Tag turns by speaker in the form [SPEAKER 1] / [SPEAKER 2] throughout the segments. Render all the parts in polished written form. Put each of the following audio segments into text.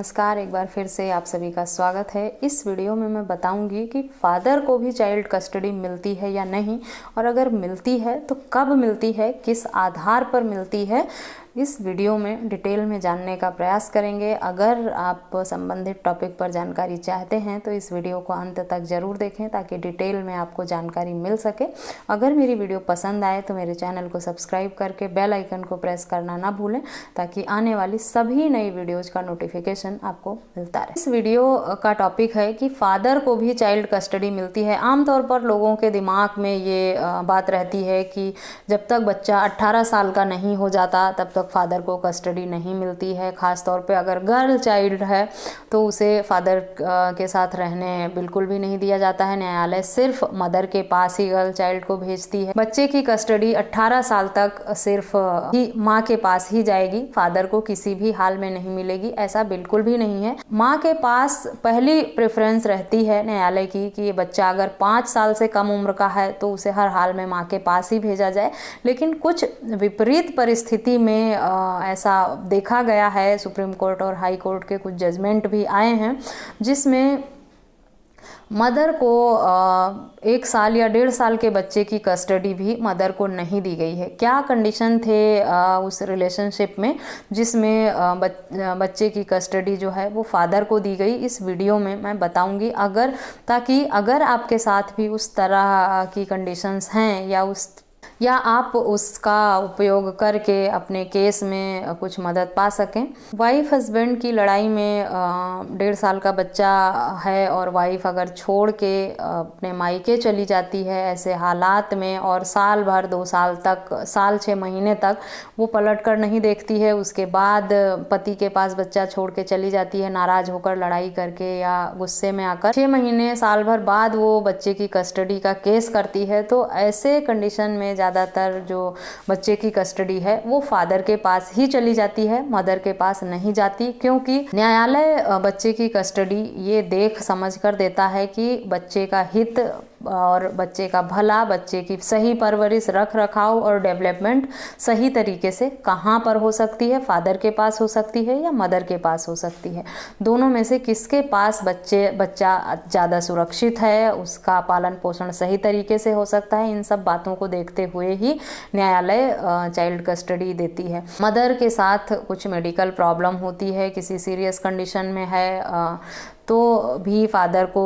[SPEAKER 1] नमस्कार, एक बार फिर से आप सभी का स्वागत है। इस वीडियो में मैं बताऊंगी कि फादर को भी चाइल्ड कस्टडी मिलती है या नहीं, और अगर मिलती है तो कब मिलती है, किस आधार पर मिलती है। इस वीडियो में डिटेल में जानने का प्रयास करेंगे। अगर आप संबंधित टॉपिक पर जानकारी चाहते हैं तो इस वीडियो को अंत तक ज़रूर देखें ताकि डिटेल में आपको जानकारी मिल सके। अगर मेरी वीडियो पसंद आए तो मेरे चैनल को सब्सक्राइब करके बेल आइकन को प्रेस करना ना भूलें ताकि आने वाली सभी नई वीडियोज का नोटिफिकेशन आपको मिलता रहे। इस वीडियो का टॉपिक है कि फादर को भी चाइल्ड कस्टडी मिलती है। आमतौर पर लोगों के दिमाग में ये बात रहती है कि जब तक बच्चा 18 साल का नहीं हो जाता तब तक फादर को कस्टडी नहीं मिलती है। ख़ास तौर पे अगर गर्ल चाइल्ड है तो उसे फादर के साथ रहने बिल्कुल भी नहीं दिया जाता है। न्यायालय सिर्फ मदर के पास ही गर्ल चाइल्ड को भेजती है। बच्चे की कस्टडी 18 साल तक सिर्फ ही माँ के पास ही जाएगी, फादर को किसी भी हाल में नहीं मिलेगी। ऐसा बिल्कुल भी नहीं है। माँ के पास पहली प्रेफरेंस रहती है न्यायालय की कि ये बच्चा अगर 5 साल से कम उम्र का है तो उसे हर हाल में माँ के पास ही भेजा जाए। लेकिन कुछ विपरीत परिस्थिति में ऐसा देखा गया है, सुप्रीम कोर्ट और हाई कोर्ट के कुछ जजमेंट भी आए हैं जिसमें मदर को 1 साल या 1.5 साल के बच्चे की कस्टडी भी मदर को नहीं दी गई है। क्या कंडीशन थे उस रिलेशनशिप में जिसमें बच्चे की कस्टडी जो है वो फादर को दी गई, इस वीडियो में मैं बताऊंगी। ताकि अगर आपके साथ भी उस तरह की कंडीशंस हैं या आप उसका उपयोग करके अपने केस में कुछ मदद पा सकें। वाइफ हस्बैंड की लड़ाई में 1.5 साल का बच्चा है और वाइफ अगर छोड़ के अपने मायके चली जाती है ऐसे हालात में, और साल भर 2 साल तक, साल 6 महीने तक वो पलट कर नहीं देखती है, उसके बाद पति के पास बच्चा छोड़ के चली जाती है नाराज़ होकर, लड़ाई करके या गुस्से में आकर, 6 महीने साल भर बाद वो बच्चे की कस्टडी का केस करती है, तो ऐसे कंडीशन में ज़्यादातर जो बच्चे की कस्टडी है वो फादर के पास ही चली जाती है, मदर के पास नहीं जाती। क्योंकि न्यायालय बच्चे की कस्टडी ये देख समझ कर देता है कि बच्चे का हित और बच्चे का भला, बच्चे की सही परवरिश, रख रखाव और डेवलपमेंट सही तरीके से कहाँ पर हो सकती है, फादर के पास हो सकती है या मदर के पास हो सकती है। दोनों में से किसके पास बच्चा ज़्यादा सुरक्षित है, उसका पालन पोषण सही तरीके से हो सकता है, इन सब बातों को देखते हुए ही न्यायालय चाइल्ड कस्टडी देती है। मदर के साथ कुछ मेडिकल प्रॉब्लम होती है, किसी सीरियस कंडीशन में है तो भी फादर को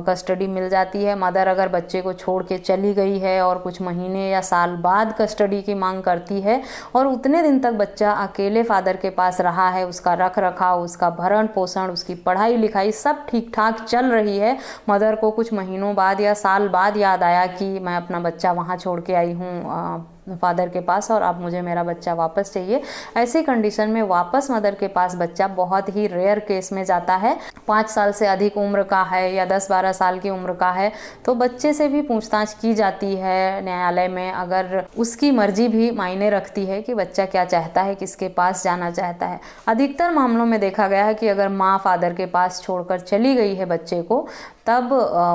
[SPEAKER 1] कस्टडी मिल जाती है। मदर अगर बच्चे को छोड़ के चली गई है और कुछ महीने या साल बाद कस्टडी की मांग करती है और उतने दिन तक बच्चा अकेले फादर के पास रहा है, उसका रख रखाव, उसका भरण पोषण, उसकी पढ़ाई लिखाई सब ठीक ठाक चल रही है, मदर को कुछ महीनों बाद या साल बाद याद आया कि मैं अपना बच्चा वहाँ छोड़ के आई हूँ फादर के पास और अब मुझे मेरा बच्चा वापस चाहिए, ऐसी कंडीशन में वापस मदर के पास बच्चा बहुत ही रेयर केस में जाता है। 5 साल से अधिक उम्र का है या 10-12 साल की उम्र का है तो बच्चे से भी पूछताछ की जाती है न्यायालय में, अगर उसकी मर्जी भी मायने रखती है कि बच्चा क्या चाहता है, किसके पास जाना चाहता है। अधिकतर मामलों में देखा गया है कि अगर माँ फादर के पास छोड़कर चली गई है बच्चे को, तब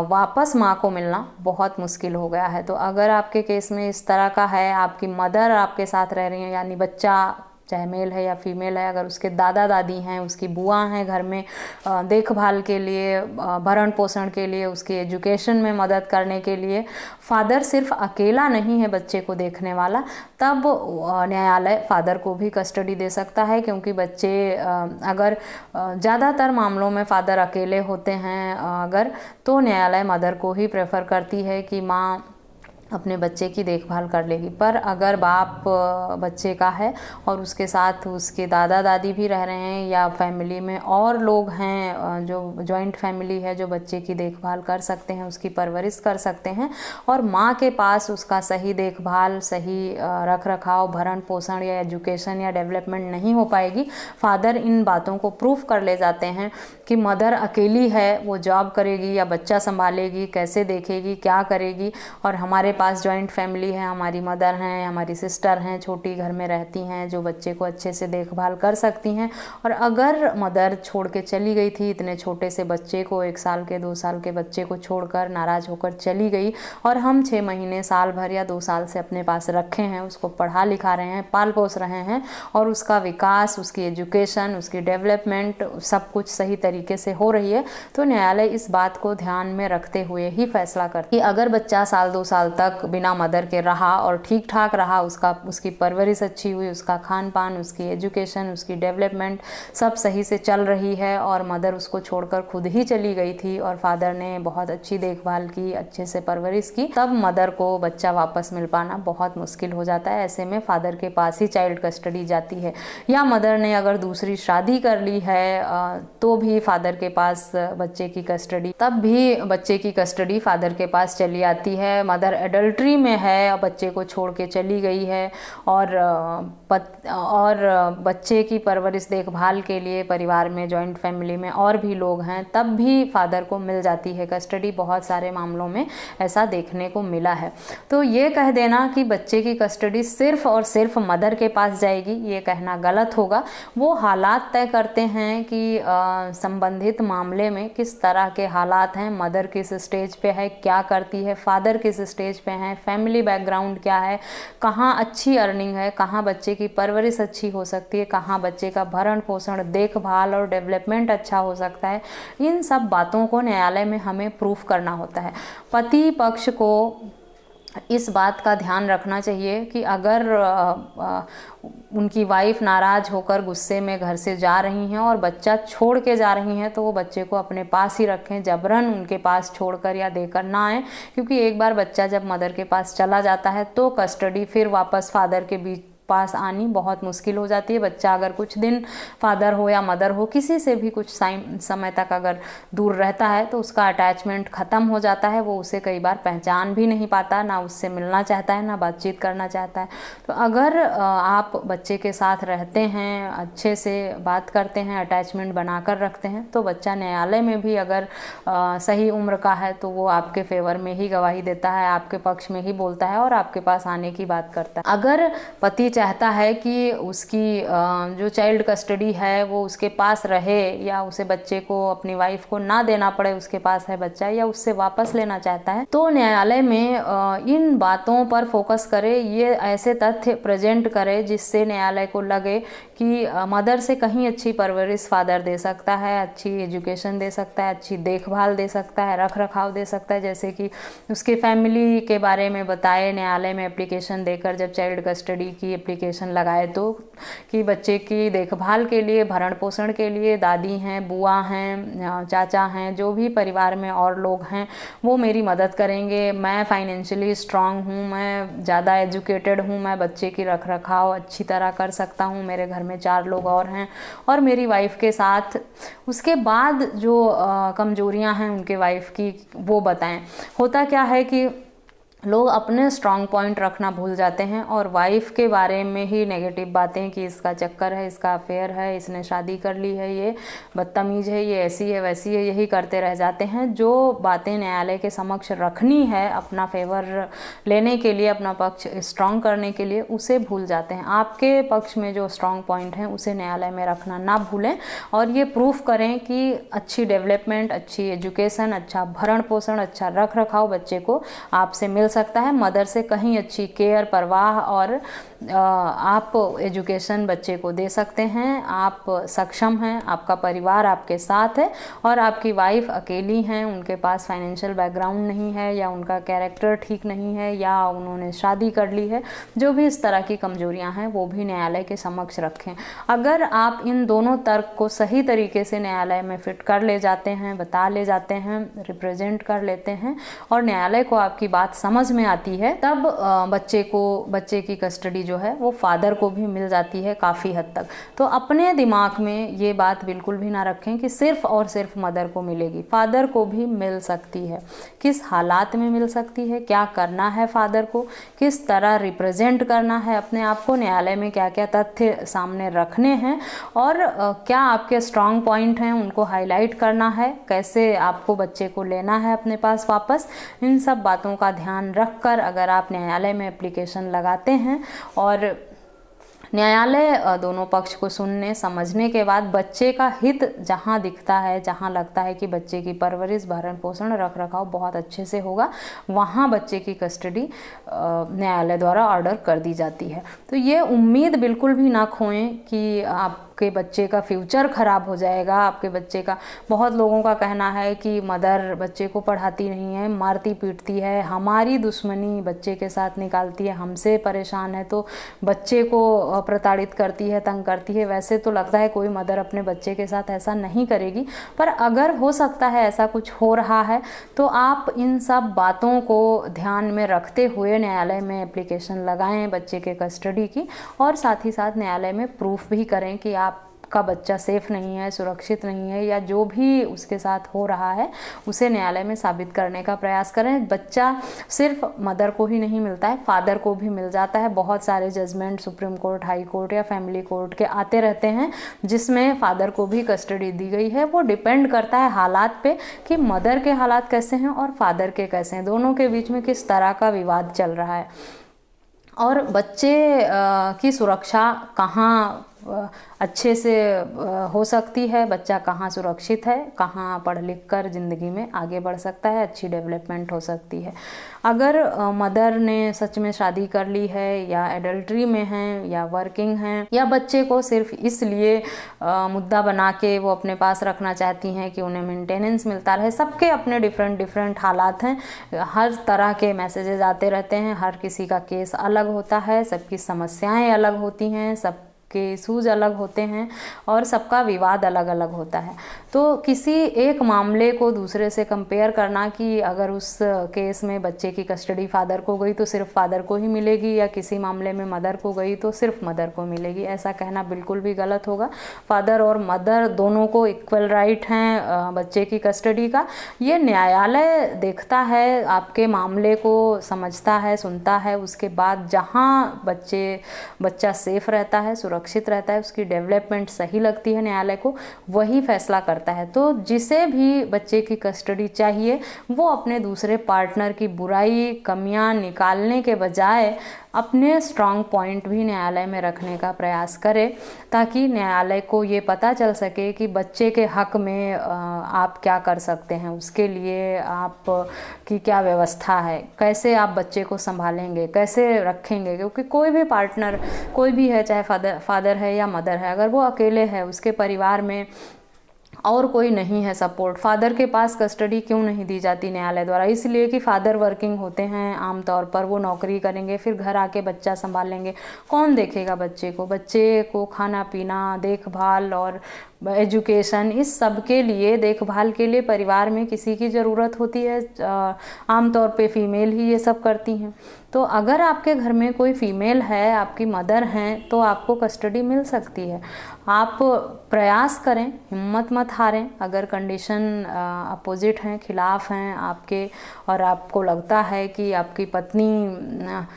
[SPEAKER 1] वापस माँ को मिलना बहुत मुश्किल हो गया है। तो अगर आपके केस में इस तरह का है, आपकी मदर आपके साथ रह रही है, यानी बच्चा चाहे मेल है या फीमेल है, अगर उसके दादा दादी हैं, उसकी बुआ हैं घर में देखभाल के लिए, भरण पोषण के लिए, उसके एजुकेशन में मदद करने के लिए, फादर सिर्फ अकेला नहीं है बच्चे को देखने वाला, तब न्यायालय फादर को भी कस्टडी दे सकता है। क्योंकि बच्चे अगर ज़्यादातर मामलों में फादर अकेले होते हैं अगर, तो न्यायालय मदर को ही प्रेफर करती है कि माँ अपने बच्चे की देखभाल कर लेगी। पर अगर बाप बच्चे का है और उसके साथ उसके दादा दादी भी रह रहे हैं या फैमिली में और लोग हैं, जो जॉइंट फैमिली है, जो बच्चे की देखभाल कर सकते हैं, उसकी परवरिश कर सकते हैं, और माँ के पास उसका सही देखभाल, सही रख रखाव, भरण पोषण या एजुकेशन या डेवलपमेंट नहीं हो पाएगी, फादर इन बातों को प्रूफ कर ले जाते हैं कि मदर अकेली है, वो जॉब करेगी या बच्चा संभालेगी, कैसे देखेगी, क्या करेगी, और हमारे पास जॉइंट फैमिली है, हमारी मदर हैं, हमारी सिस्टर हैं, छोटी घर में रहती हैं जो बच्चे को अच्छे से देखभाल कर सकती हैं। और अगर मदर छोड़ के चली गई थी इतने छोटे से बच्चे को, 1 साल के 2 साल के बच्चे को छोड़कर नाराज़ होकर चली गई, और हम 6 महीने, साल भर या 2 साल से अपने पास रखे हैं, उसको पढ़ा लिखा रहे हैं, पाल पोस रहे हैं, और उसका विकास, उसकी एजुकेशन, उसकी डेवलपमेंट सब कुछ सही तरीके से हो रही है, तो न्यायालय इस बात को ध्यान में रखते हुए ही फैसला करता है कि अगर बच्चा साल 2 साल तक बिना मदर के रहा और ठीक ठाक रहा, उसकी परवरिश अच्छी हुई, उसका खान पान, उसकी एजुकेशन, उसकी डेवलपमेंट सब सही से चल रही है, और मदर उसको छोड़कर खुद ही चली गई थी और फादर ने बहुत अच्छी देखभाल की, अच्छे से परवरिश की, तब मदर को बच्चा वापस मिल पाना बहुत मुश्किल हो जाता है। ऐसे में फादर के पास ही चाइल्ड कस्टडी जाती है। या मदर ने अगर दूसरी शादी कर ली है तो भी फादर के पास बच्चे की कस्टडी, तब भी बच्चे की कस्टडी फादर के पास चली आती है। मदर एडल्ट्री में है, बच्चे को छोड़ के चली गई है, और बच्चे की परवरिश देखभाल के लिए परिवार में, जॉइंट फैमिली में और भी लोग हैं, तब भी फादर को मिल जाती है कस्टडी। बहुत सारे मामलों में ऐसा देखने को मिला है। तो ये कह देना कि बच्चे की कस्टडी सिर्फ और सिर्फ मदर के पास जाएगी, ये कहना गलत होगा। वो हालात तय करते हैं कि संबंधित मामले में किस तरह के हालात हैं, मदर किस स्टेज पे है, क्या करती है, फादर किस स्टेज पे हैं, फैमिली बैकग्राउंड क्या है, कहाँ अच्छी अर्निंग है, कहाँ बच्चे की परवरिश अच्छी हो सकती है, कहाँ बच्चे का भरण पोषण, देखभाल और डेवलपमेंट अच्छा हो सकता है। इन सब बातों को न्यायालय में हमें प्रूफ करना होता है। पति पक्ष को इस बात का ध्यान रखना चाहिए कि अगर उनकी वाइफ नाराज़ होकर गुस्से में घर से जा रही हैं और बच्चा छोड़ के जा रही हैं, तो वो बच्चे को अपने पास ही रखें, जबरन उनके पास छोड़कर या देकर ना आए, क्योंकि एक बार बच्चा जब मदर के पास चला जाता है तो कस्टडी फिर वापस फादर के बीच पास आनी बहुत मुश्किल हो जाती है। बच्चा अगर कुछ दिन फादर हो या मदर हो, किसी से भी कुछ समय तक अगर दूर रहता है तो उसका अटैचमेंट ख़त्म हो जाता है, वो उसे कई बार पहचान भी नहीं पाता, ना उससे मिलना चाहता है, ना बातचीत करना चाहता है। तो अगर आप बच्चे के साथ रहते हैं, अच्छे से बात करते हैं, अटैचमेंट बनाकर रखते हैं, तो बच्चा न्यायालय में भी अगर सही उम्र का है तो वो आपके फेवर में ही गवाही देता है, आपके पक्ष में ही बोलता है और आपके पास आने की बात करता है। अगर पति चाहता है कि उसकी जो चाइल्ड कस्टडी है वो उसके पास रहे, या उसे बच्चे को, अपनी वाइफ को ना देना पड़े, उसके पास है बच्चा, या उससे वापस लेना चाहता है, तो न्यायालय में इन बातों पर फोकस करे, ये ऐसे तथ्य प्रेजेंट करे जिससे न्यायालय को लगे कि मदर से कहीं अच्छी परवरिश फादर दे सकता है, अच्छी एजुकेशन दे सकता है, अच्छी देखभाल दे सकता है, रख रखाव दे सकता है, जैसे कि उसके फैमिली के बारे में बताए न्यायालय में एप्लीकेशन देकर, जब चाइल्ड कस्टडी की एप्लीकेशन लगाए तो, कि बच्चे की देखभाल के लिए, भरण पोषण के लिए दादी हैं, बुआ हैं, चाचा हैं, जो भी परिवार में और लोग हैं वो मेरी मदद करेंगे, मैं फाइनेंशियली स्ट्रांग हूँ, मैं ज़्यादा एजुकेटेड हूँ, मैं बच्चे की रख रखाव अच्छी तरह कर सकता हूँ, मेरे घर में 4 लोग और हैं और मेरी वाइफ के साथ। उसके बाद जो कमजोरियां हैं उनके वाइफ की वो बताएं। होता क्या है कि लोग अपने स्ट्रॉन्ग पॉइंट रखना भूल जाते हैं और वाइफ के बारे में ही नेगेटिव बातें, कि इसका चक्कर है, इसका अफेयर है, इसने शादी कर ली है, ये बदतमीज है, ये ऐसी है वैसी है, यही करते रह जाते हैं। जो बातें न्यायालय के समक्ष रखनी है अपना फेवर लेने के लिए, अपना पक्ष स्ट्रॉन्ग करने के लिए, उसे भूल जाते हैं। आपके पक्ष में जो स्ट्रॉन्ग पॉइंट हैं उसे न्यायालय में रखना ना भूलें और ये प्रूफ करें कि अच्छी डेवलपमेंट, अच्छी एजुकेशन, अच्छा भरण पोषण, अच्छा रख रखाव बच्चे को आपसे मिल सकता है, मदर से कहीं अच्छी केयर, परवाह और आप एजुकेशन बच्चे को दे सकते हैं। आप सक्षम हैं, आपका परिवार आपके साथ है और आपकी वाइफ अकेली हैं, उनके पास फाइनेंशियल बैकग्राउंड नहीं है या उनका कैरेक्टर ठीक नहीं है या उन्होंने शादी कर ली है, जो भी इस तरह की कमजोरियां हैं वो भी न्यायालय के समक्ष रखें। अगर आप इन दोनों तर्क को सही तरीके से न्यायालय में फिट कर ले जाते हैं, बता ले जाते हैं, रिप्रेजेंट कर लेते हैं और न्यायालय को आपकी बात समझ में आती है, तब बच्चे की कस्टडी जो है वो फादर को भी मिल जाती है काफ़ी हद तक। तो अपने दिमाग में ये बात बिल्कुल भी ना रखें कि सिर्फ और सिर्फ मदर को मिलेगी, फादर को भी मिल सकती है। किस हालात में मिल सकती है, क्या करना है फादर को, किस तरह रिप्रेजेंट करना है अपने आप को, न्यायालय में क्या क्या तथ्य सामने रखने हैं और क्या आपके स्ट्रॉन्ग पॉइंट हैं उनको हाईलाइट करना है, कैसे आपको बच्चे को लेना है अपने पास वापस, इन सब बातों का ध्यान ध्यान रखकर अगर आप न्यायालय में एप्लीकेशन लगाते हैं और न्यायालय दोनों पक्ष को सुनने समझने के बाद बच्चे का हित जहां दिखता है, जहां लगता है कि बच्चे की परवरिश, भरण पोषण, रख रखाव बहुत अच्छे से होगा, वहां बच्चे की कस्टडी न्यायालय द्वारा ऑर्डर कर दी जाती है। तो ये उम्मीद बिल्कुल भी ना खोएं कि आपके बच्चे का फ्यूचर ख़राब हो जाएगा। आपके बच्चे का, बहुत लोगों का कहना है कि मदर बच्चे को पढ़ाती नहीं है, मारती पीटती है, हमारी दुश्मनी बच्चे के साथ निकालती है, हमसे परेशान है तो बच्चे को प्रताड़ित करती है, तंग करती है। वैसे तो लगता है कोई मदर अपने बच्चे के साथ ऐसा नहीं करेगी, पर अगर हो सकता है ऐसा कुछ हो रहा है तो आप इन सब बातों को ध्यान में रखते हुए न्यायालय में एप्लीकेशन लगाएं बच्चे के कस्टडी की, और साथ ही साथ न्यायालय में प्रूफ भी करें कि आपका बच्चा सेफ नहीं है, सुरक्षित नहीं है, या जो भी उसके साथ हो रहा है उसे न्यायालय में साबित करने का प्रयास करें। बच्चा सिर्फ मदर को ही नहीं मिलता है, फादर को भी मिल जाता है। बहुत सारे judgment supreme court, high court या फैमिली कोर्ट के आते रहते हैं जिसमें फादर को भी कस्टडी दी गई है। वो डिपेंड करता है हालात पे कि मदर के हालात कैसे हैं और फादर के कैसे हैं, दोनों के बीच में किस तरह का विवाद चल रहा है, और बच्चे की सुरक्षा कहाँ अच्छे से हो सकती है, बच्चा कहाँ सुरक्षित है, कहाँ पढ़ लिख कर ज़िंदगी में आगे बढ़ सकता है, अच्छी डेवलपमेंट हो सकती है। अगर मदर ने सच में शादी कर ली है या एडल्ट्री में हैं या वर्किंग हैं, या बच्चे को सिर्फ इसलिए मुद्दा बना के वो अपने पास रखना चाहती हैं कि उन्हें मेंटेनेंस मिलता रहे, सबके अपने डिफरेंट हालात हैं। हर तरह के मैसेजेस आते रहते हैं, हर किसी का केस अलग होता है, सबकी समस्याएं अलग होती हैं, सब के इशूज़ अलग होते हैं और सबका विवाद अलग अलग होता है। तो किसी एक मामले को दूसरे से कंपेयर करना कि अगर उस केस में बच्चे की कस्टडी फादर को गई तो सिर्फ फादर को ही मिलेगी, या किसी मामले में मदर को गई तो सिर्फ मदर को मिलेगी, ऐसा कहना बिल्कुल भी गलत होगा। फादर और मदर दोनों को इक्वल राइट हैं बच्चे की कस्टडी का। ये न्यायालय देखता है, आपके मामले को समझता है, सुनता है, उसके बाद जहाँ बच्चा सेफ रहता है, सुरक्षित रहता है, उसकी डेवलपमेंट सही लगती है न्यायालय को, वही फैसला करता है। तो जिसे भी बच्चे की कस्टडी चाहिए वो अपने दूसरे पार्टनर की बुराई, कमियां निकालने के बजाय अपने स्ट्रॉन्ग पॉइंट भी न्यायालय में रखने का प्रयास करे, ताकि न्यायालय को ये पता चल सके कि बच्चे के हक में आप क्या कर सकते हैं, उसके लिए आप की क्या व्यवस्था है, कैसे आप बच्चे को संभालेंगे, कैसे रखेंगे। क्योंकि कोई भी पार्टनर, कोई भी है, चाहे फादर है या मदर है, अगर वो अकेले है, उसके परिवार में और कोई नहीं है सपोर्ट, फादर के पास कस्टडी क्यों नहीं दी जाती न्यायालय द्वारा? इसलिए कि फादर वर्किंग होते हैं, आमतौर पर वो नौकरी करेंगे, फिर घर आके बच्चा संभालेंगे, कौन देखेगा बच्चे को? बच्चे को खाना पीना, देखभाल और एजुकेशन, इस सब के लिए, देखभाल के लिए परिवार में किसी की ज़रूरत होती है। आमतौर पे फीमेल ही ये सब करती हैं। तो अगर आपके घर में कोई फीमेल है, आपकी मदर हैं, तो आपको कस्टडी मिल सकती है। आप प्रयास करें, हिम्मत मत हारें। अगर कंडीशन अपोजिट हैं, खिलाफ हैं आपके, और आपको लगता है कि आपकी पत्नी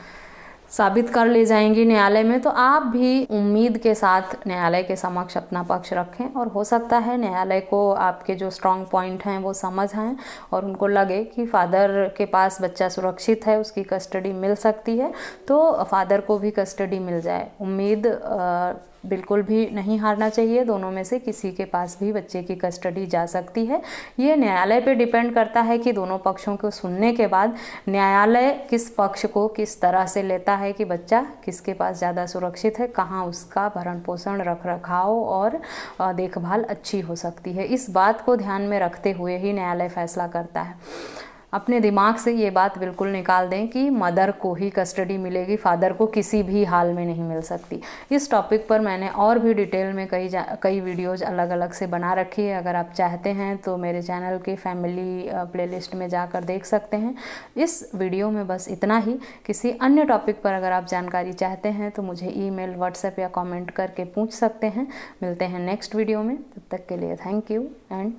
[SPEAKER 1] साबित कर ले जाएंगी न्यायालय में, तो आप भी उम्मीद के साथ न्यायालय के समक्ष अपना पक्ष रखें, और हो सकता है न्यायालय को आपके जो स्ट्रॉन्ग पॉइंट हैं वो समझ आएँ और उनको लगे कि फादर के पास बच्चा सुरक्षित है, उसकी कस्टडी मिल सकती है, तो फादर को भी कस्टडी मिल जाए। उम्मीद बिल्कुल भी नहीं हारना चाहिए, दोनों में से किसी के पास भी बच्चे की कस्टडी जा सकती है। ये न्यायालय पे डिपेंड करता है कि दोनों पक्षों को सुनने के बाद न्यायालय किस पक्ष को किस तरह से लेता है कि बच्चा किसके पास ज़्यादा सुरक्षित है, कहाँ उसका भरण पोषण, रख रखाव और देखभाल अच्छी हो सकती है। इस बात को ध्यान में रखते हुए ही न्यायालय फैसला करता है। अपने दिमाग से ये बात बिल्कुल निकाल दें कि मदर को ही कस्टडी मिलेगी, फादर को किसी भी हाल में नहीं मिल सकती। इस टॉपिक पर मैंने और भी डिटेल में कई वीडियोज़ अलग अलग से बना रखी है। अगर आप चाहते हैं तो मेरे चैनल के फैमिली प्लेलिस्ट में जाकर देख सकते हैं। इस वीडियो में बस इतना ही। किसी अन्य टॉपिक पर अगर आप जानकारी चाहते हैं तो मुझे ईमेल, व्हाट्सएप या कॉमेंट करके पूछ सकते हैं। मिलते हैं नेक्स्ट वीडियो में, तब तक के लिए थैंक यू एंड